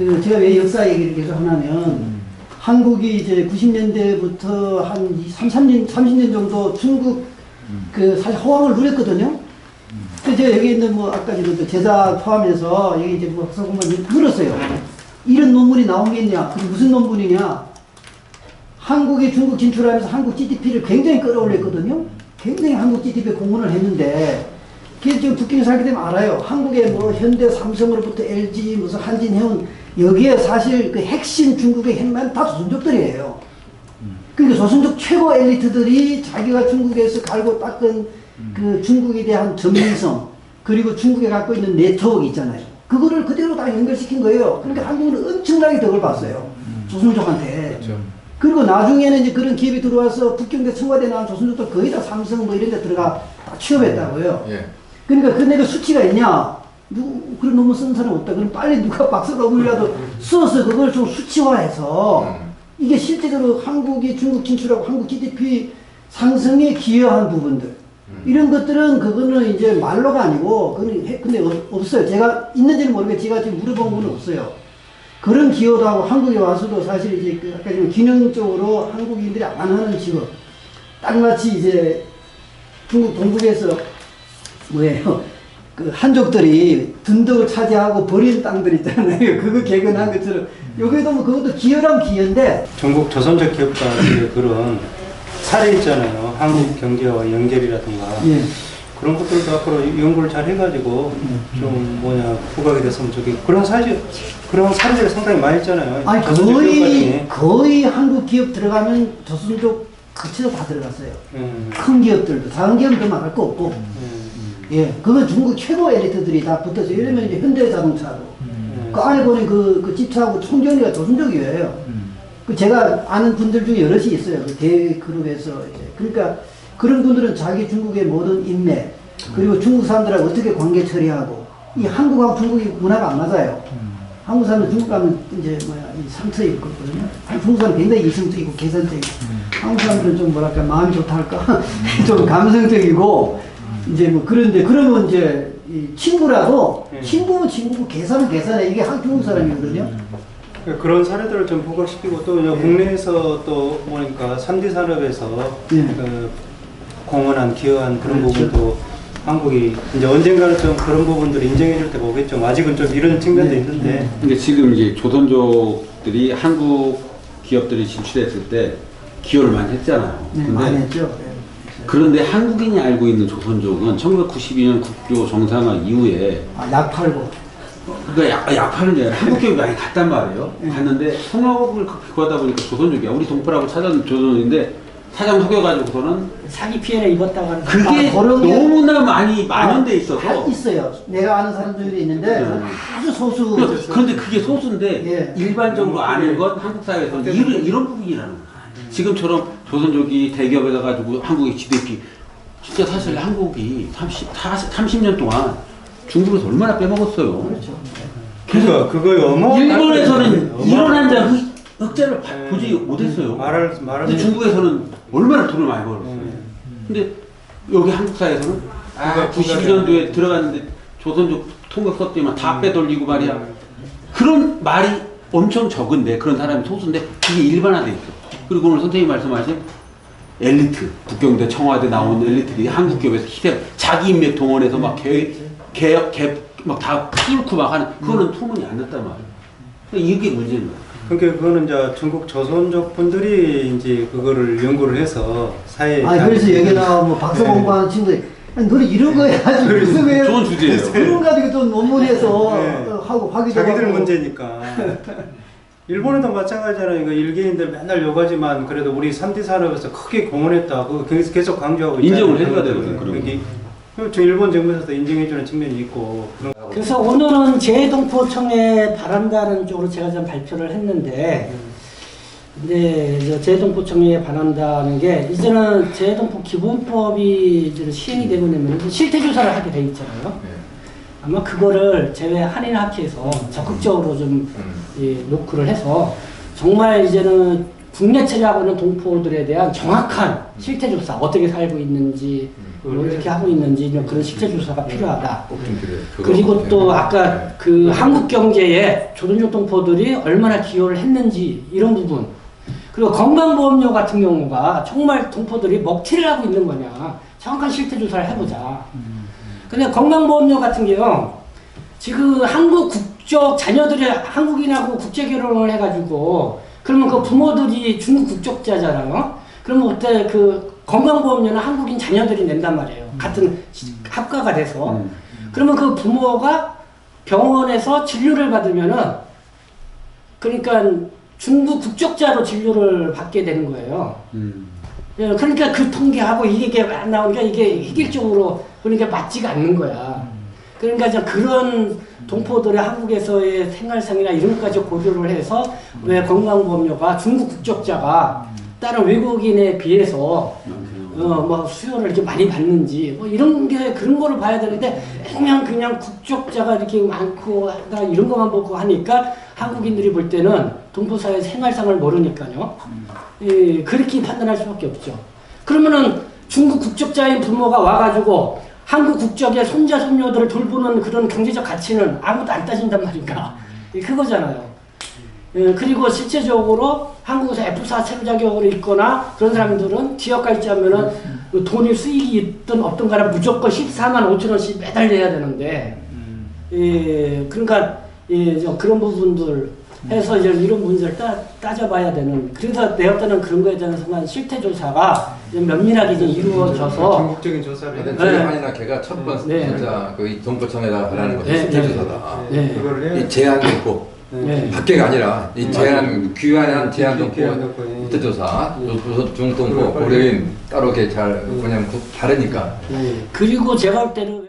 제가 왜 역사 얘기를 계속 하냐면, 한국이 이제 90년대부터 한 30년 정도 중국 사실 호황을 누렸거든요. 그래서 제가 여기 있는 아까 제자 포함해서 여기 이제 학사 공부를 물었어요. 이런 논문이 나온 게 있냐? 그게 무슨 논문이냐? 한국이 중국 진출하면서 한국 GDP를 굉장히 끌어올렸거든요. 굉장히 한국 GDP에 공헌을 했는데, 그게 지금 북경에 살게 되면 알아요. 한국의 현대 삼성으로부터 LG, 무슨 한진해운, 여기에 사실 그 핵심 중국의 핵만 다 조선족들이에요. 그러니까 조선족 최고 엘리트들이 자기가 중국에서 갈고 닦은 그 중국에 대한 전문성, 그리고 중국에 갖고 있는 네트워크 있잖아요. 그거를 그대로 다 연결시킨 거예요. 그러니까 한국은 엄청나게 덕을 봤어요. 조선족한테. 그렇죠. 그리고 나중에는 이제 그런 기업이 들어와서 북경대 청와대 나온 조선족들 거의 다 삼성 이런 데 들어가 다 취업했다고요. 예. 그러니까 그 내가 수치가 있냐? 그런 논문 쓴 사람 없다. 그럼 빨리 누가 박사 논문이라도 써서 그걸 좀 수치화해서 이게 실제적으로 한국이 중국 진출하고 한국 GDP 상승에 기여한 부분들. 이런 것들은 그거는 이제 말로가 아니고, 근데 없어요. 제가 있는지는 모르겠지만 제가 지금 물어본 건 없어요. 그런 기여도 하고 한국에 와서도 사실 이제 아까 기능적으로 한국인들이 안 하는 직업. 딱마치 이제 중국 동북에서 그 한족들이 둔덕을 차지하고 버린 땅들 있잖아요. 그거 개근한 것처럼 여기도 그것도 기여란 기여인데, 전국 조선족 기업가들의 그런 사례 있잖아요. 한국 경제와 연결이라든가 예. 그런 것들도 앞으로 연구를 잘 해가지고 좀 부각이 됐으면 좋겠고, 그런 사례들이 상당히 많이 있잖아요. 아니 거의 한국 기업 들어가면 조선족 그치도 다 들어갔어요. 큰 기업들도 작은 기업은 더 말할 거 없고. 예, 그건 중국 최고 엘리트들이 다 붙어서, 예를 들면 이제 현대자동차도 그 안에 보니 그 집사하고 총정리가 조선족이에요. 그 제가 아는 분들 중에 여럿이 있어요. 그 대그룹에서 이제. 그러니까 그런 분들은 자기 중국의 모든 인맥, 그리고 중국 사람들하고 어떻게 관계 처리하고, 이 한국하고 중국이 문화가 안 맞아요. 한국 사람은 중국 가면 이제 이 상처에 있거든요. 중국 사람은 굉장히 이성적이고 계산적이고, 한국 사람들은 좀 마음이 좋다 할까? 좀 감성적이고, 이제 그런데, 그러면 이제, 이 친구라도, 친구면 친구고, 계산은 계산해. 이게 중국 사람이거든요. 그런 사례들을 좀 부각시키고, 또 국내에서 또 보니까 3D 산업에서 공헌한, 기여한 그런 부분도 한국이 이제 언젠가는 좀 그런 부분들을 인정해 줄 때가 오겠죠. 아직은 좀 이런 측면도 있는데. 근데 지금 이제 조선족들이 한국 기업들이 진출했을 때 기여를 많이 했잖아요. 근데 많이 했죠. 그런데 한국인이 알고 있는 조선족은 1992년 국교 정상화 이후에 약 팔고. 그러니까 약 파는 게 아니라 한국 기업이 많이 갔단 말이에요. 갔는데 통역을 그거 하다 보니까 조선족이야. 우리 동포라고 찾아온 조선인데 사장 속여가지고서는 사기 피해를 입었다고 하는. 그게 너무나 많이 만연돼 있어서. 다 있어요. 내가 아는 사람들이 있는데 아주 소수. 그런데 그게 소수인데 예. 일반적으로 아는 건 한국 사회에서는 이런 부분이라는 거야. 지금처럼 조선족이 대기업에 가가지고 한국의 GDP, 진짜 사실 한국이 30년 동안 중국에서 얼마나 빼먹었어요. 그렇죠. 그러니까 그거 일본에서는 일어난 자 흑자를 보지 못했어요. 근데 중국에서는 얼마나 돈을 많이 벌었어요. 근데 여기 한국 사회에서는 92년도에 들어갔는데 조선족 통역 썼더니만 다 빼돌리고 말이야. 그런 말이 엄청 적은데, 그런 사람이 소수인데 그게 일반화돼 있어. 그리고 오늘 선생님이 말씀하신 엘리트, 북경대 청와대 나온 엘리트들이 한국 기업에서 희생, 자기 인맥 동원해서 막 개혁 막 다 뚫고 막 하는, 그거는 소문이 안 났단 말이에요. 이게 문제인 거예요. 그러니까 그거는 이제 중국 조선족 분들이 이제 그거를 연구를 해서 사회에. 그래서 여기 나와 박사 공부하는 친구들이, 너는 이런 거 해야지. 그래서 왜 좋은 주제예요. 그런 가지고 또 논문에서 하고 하기도 자기들 하고. 문제니까. 일본에도 마찬가지잖아요. 이거 일개인들 맨날 요가지만 그래도 우리 3D 산업에서 크게 공헌했다. 그거 계속 강조하고 있잖아요. 인정을 해줘야 되거든요. 그렇죠. 일본 정부에서도 인정해주는 측면이 있고. 그래서 오늘은 재동포청에 바란다는 쪽으로 제가 좀 발표를 했는데, 근데 재동포청에 바란다는 게, 이제는 재동포 기본법이 이제 시행이 되고 나면 실태조사를 하게 돼 있잖아요. 아마 그거를 제외 한인학회에서 적극적으로 좀 노크를 해서, 정말 이제는 국내 처리하고 있는 동포들에 대한 정확한 실태 조사, 어떻게 살고 있는지, 뭐 이렇게 하고 있는지 그런 실태 조사가 필요하다. 꼭좀 필요해요. 그리고 또 아까 그 한국 경제에 조선족 동포들이 얼마나 기여를 했는지 이런 부분. 그리고 건강보험료 같은 경우가 정말 동포들이 먹튀를 하고 있는 거냐. 정확한 실태 조사를 해보자. 근데 건강보험료 같은 게요. 지금 한국 국적 자녀들이 한국인하고 국제 결혼을 해가지고 그러면 그 부모들이 중국 국적자잖아요. 그러면 그때 그 건강보험료는 한국인 자녀들이 낸단 말이에요. 같은 합가가 돼서. 그러면 그 부모가 병원에서 진료를 받으면은 그러니까 중국 국적자로 진료를 받게 되는 거예요. 예, 그러니까 그 통계하고 이게 안 나오니까 이게 획일적으로 그러니까 맞지가 않는 거야. 그러니까 이제 그런 동포들의 한국에서의 생활상이나 이런 것까지 고려를 해서 왜 건강보험료가 중국 국적자가 다른 외국인에 비해서 뭐 수요를 이렇게 많이 받는지 뭐 이런 게 그런 거를 봐야 되는데 그냥 국적자가 이렇게 많고 하다 이런 것만 보고 하니까 한국인들이 볼 때는 동포사회 생활상을 모르니까요. 예, 그렇게 판단할 수밖에 없죠. 그러면은 중국 국적자인 부모가 와가지고 한국 국적의 손자 손녀들을 돌보는 그런 경제적 가치는 아무도 안 따진단 말인가. 예, 그거잖아요. 예, 그리고 실제적으로 한국에서 F4 체류 자격으로 있거나 그런 사람들은 지역가 있자면은 돈이 수익이 있든 없든 간에 무조건 14만 5천 원씩 매달 내야 되는데, 예, 그러니까, 예, 그런 부분들 해서 이제 이런 문제를 따져봐야 되는, 그래서 내가 때는 그런 거에 대해서만 실태조사가 면밀하게 좀 이루어져서. 전국적인 조사를 해야 저희 한이나 걔가 첫 번째 진짜 그 동포청에다 하라는 것이 실태조사다. 그걸 해야 이 제한 동포. 밖에가 아니라 이 제한 귀환한 제한 동포 실태조사, 중동포, 고려인 따로 이렇게 잘 그냥 다르니까. 그리고 제가 볼 때는